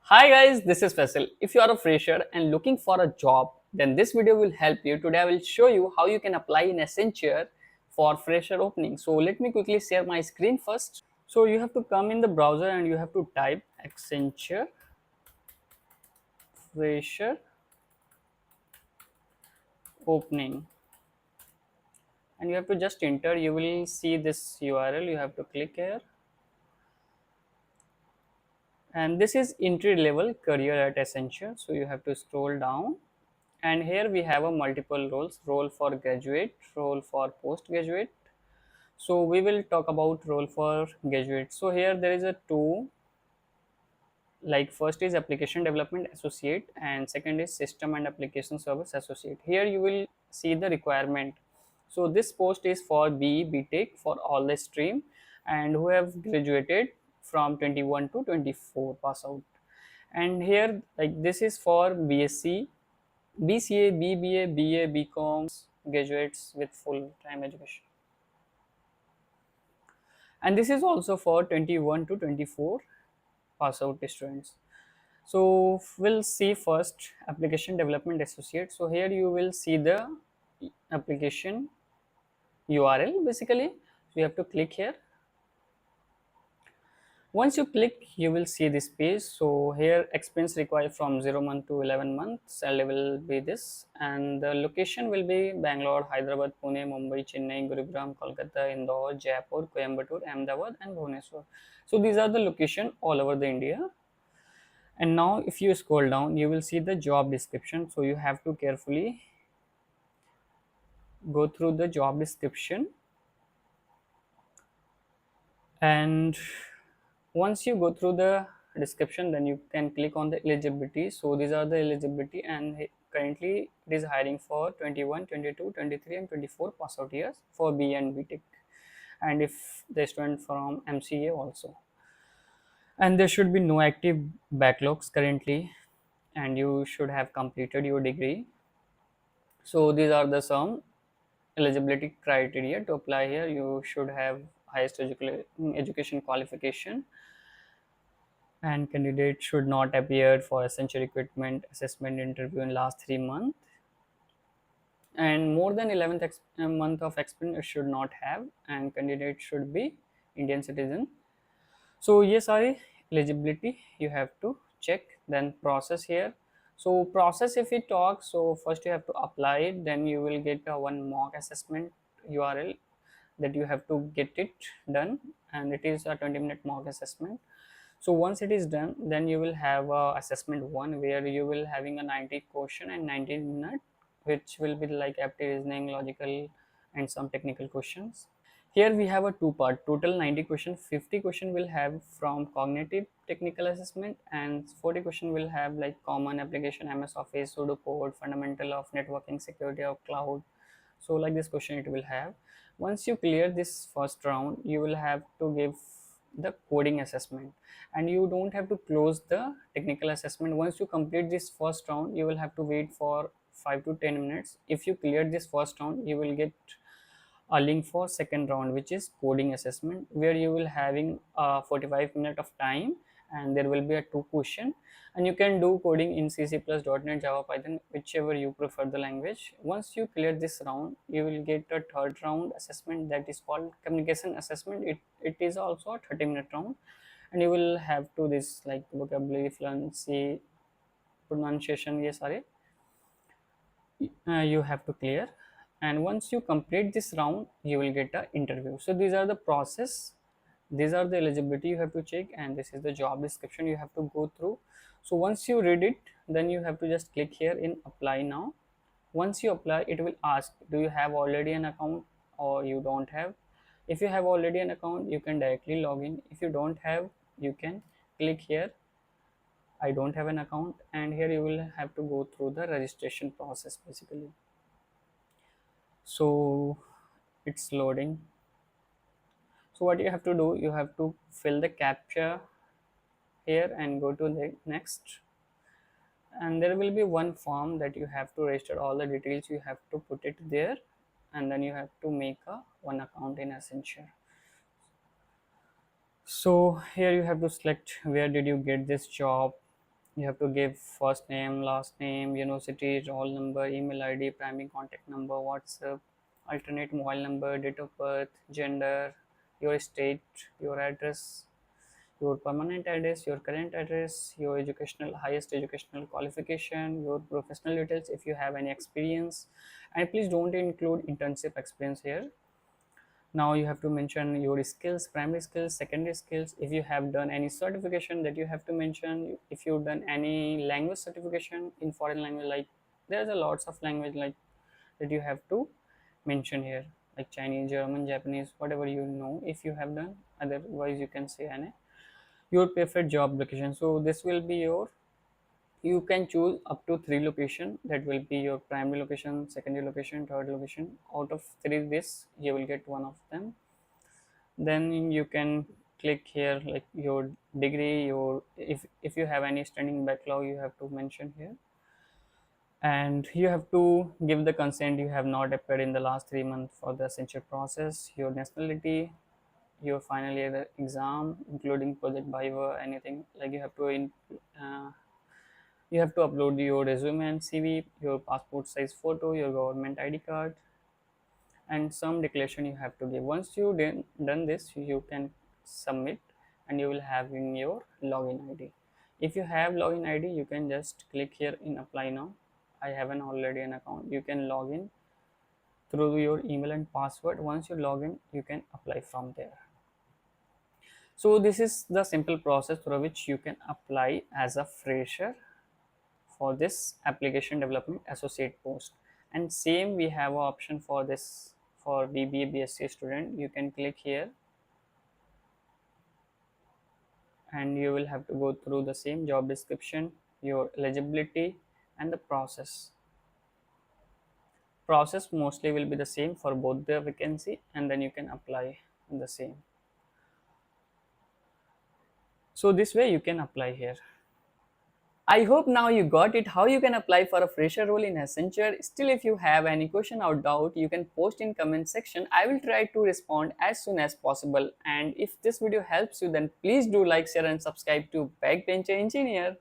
Hi guys, this is Faisal. If you are a fresher and looking for a job, then this video will help you. Today I will show you how you can apply in Accenture for fresher opening. So let me quickly share my screen first. So you have to come in the browser and you have to type Accenture fresher opening and you have to just enter. You will see this URL. You have to click here, and this is entry level career at Accenture. So you have to scroll down, and here we have a multiple roles: role for graduate, role for postgraduate. So we will talk about role for graduate. So here there is a two, like first is application development associate and second is system and application service associate. Here you will see the requirement. So this post is for BTech for all the stream and who have graduated from 21 to 24 pass out. And here like this is for BSc, BCA, BBA, BA, BCom graduates with full time education. And this is also for 21 to 24 pass out students. So we'll see first application development associate. So here you will see the application URL basically. So you have to click here. Once you click, you will see this page. So here expense required from 0 month to 11 months. Salary will be this, and the location will be Bangalore, Hyderabad, Pune, Mumbai, Chennai, Gurugram, Kolkata, Indore, Jaipur, Coimbatore, Ahmedabad, and Bhubaneswar. So these are the location all over the India. And now if you scroll down, you will see the job description. So you have to carefully go through the job description, and once you go through the description, then you can click on the eligibility. So these are the eligibility, and currently it is hiring for 21, 22, 23, and 24 pass out years for B and BTech, and if the student from MCA also. And there should be no active backlogs currently, and you should have completed your degree. So these are the some eligibility criteria to apply here. You should have highest education qualification, and candidate should not appear for essential equipment assessment interview in last 3 months, and more than 11th month of experience should not have, and candidate should be Indian citizen. So yes, sorry, eligibility you have to check. Then process here. So process, if we talk, so first you have to apply it, then you will get a one mock assessment URL that you have to get it done, and it is a 20-minute mock assessment. So once it is done, then you will have a assessment one where you will having a 90 question and 90 minute, which will be like aptitude reasoning, logical, and some technical questions. Here we have a two part, total 90 question. 50 question will have from cognitive technical assessment, and 40 question will have like common application, MS Office, pseudocode, fundamental of networking, security of cloud. So like this question it will have. Once you clear this first round, you will have to give the coding assessment, and you don't have to close the technical assessment. Once you complete this first round, you will have to wait for 5 to 10 minutes. If you clear this first round, you will get a link for second round, which is coding assessment, where you will having 45 minutes of time, and there will be a two question, and you can do coding in C++, .NET, Java, Python, whichever you prefer the language. Once you clear this round, you will get a third round assessment that is called communication assessment. It is also a 30-minute round, and you will have to this like vocabulary, fluency, pronunciation, yes, sorry, you have to clear. And once you complete this round, you will get a interview. So these are the process, these are the eligibility you have to check, and this is the job description you have to go through. So once you read it, then you have to just click here in apply now. Once you apply, it will ask, do you have already an account or you don't have? If you have already an account, you can directly log in. If you don't have, you can click here, I don't have an account, and here you will have to go through the registration process basically. So it's loading. So what you have to do, you have to fill the captcha here and go to the next, and there will be one form that you have to register all the details, you have to put it there, and then you have to make a one account in Accenture. So here you have to select where did you get this job, You have to give first name, last name, university, roll number, email ID, primary contact number, WhatsApp, alternate mobile number, date of birth, gender, your state, your address, your permanent address, your current address, your educational highest educational qualification, your professional details if you have any experience, and please don't include internship experience here. Now you have to mention your skills, primary skills, secondary skills. If you have done any certification, that you have to mention. If you've done any language certification in foreign language, like there's a lots of language like that you have to mention here, like Chinese, German, Japanese, whatever you know if you have done. Otherwise you can say your preferred job location. So this will be your, you can choose up to 3 location, that will be your primary location, secondary location, third location. Out of three, this you will get one of them. Then you can click here like your degree, your, if you have any standing backlog, you have to mention here. And you have to give the consent you have not appeared in the last 3 months for the censure process, your nationality, your final year exam including project viva, anything like you have to uh, you have to upload your resume and CV, your passport size photo, your government ID card, and some declaration you have to give. Once you done this, you can submit, and you will have in your login ID. If you have login ID, you can just click here in apply now. I have an already an account, you can log in through your email and password. Once you log in, you can apply from there. So this is the simple process through which you can apply as a fresher for this application development associate post. And same we have an option for this for BBA BSc student. You can click here, and you will have to go through the same job description, your eligibility, and the process mostly will be the same for both the vacancy, and then you can apply the same. So this way you can apply here. I hope now you got it how you can apply for a fresher role in Accenture. Still, if you have any question or doubt, you can post in comment section. I will try to respond as soon as possible. And if this video helps you, then please do like, share and subscribe to Backbencher Engineer.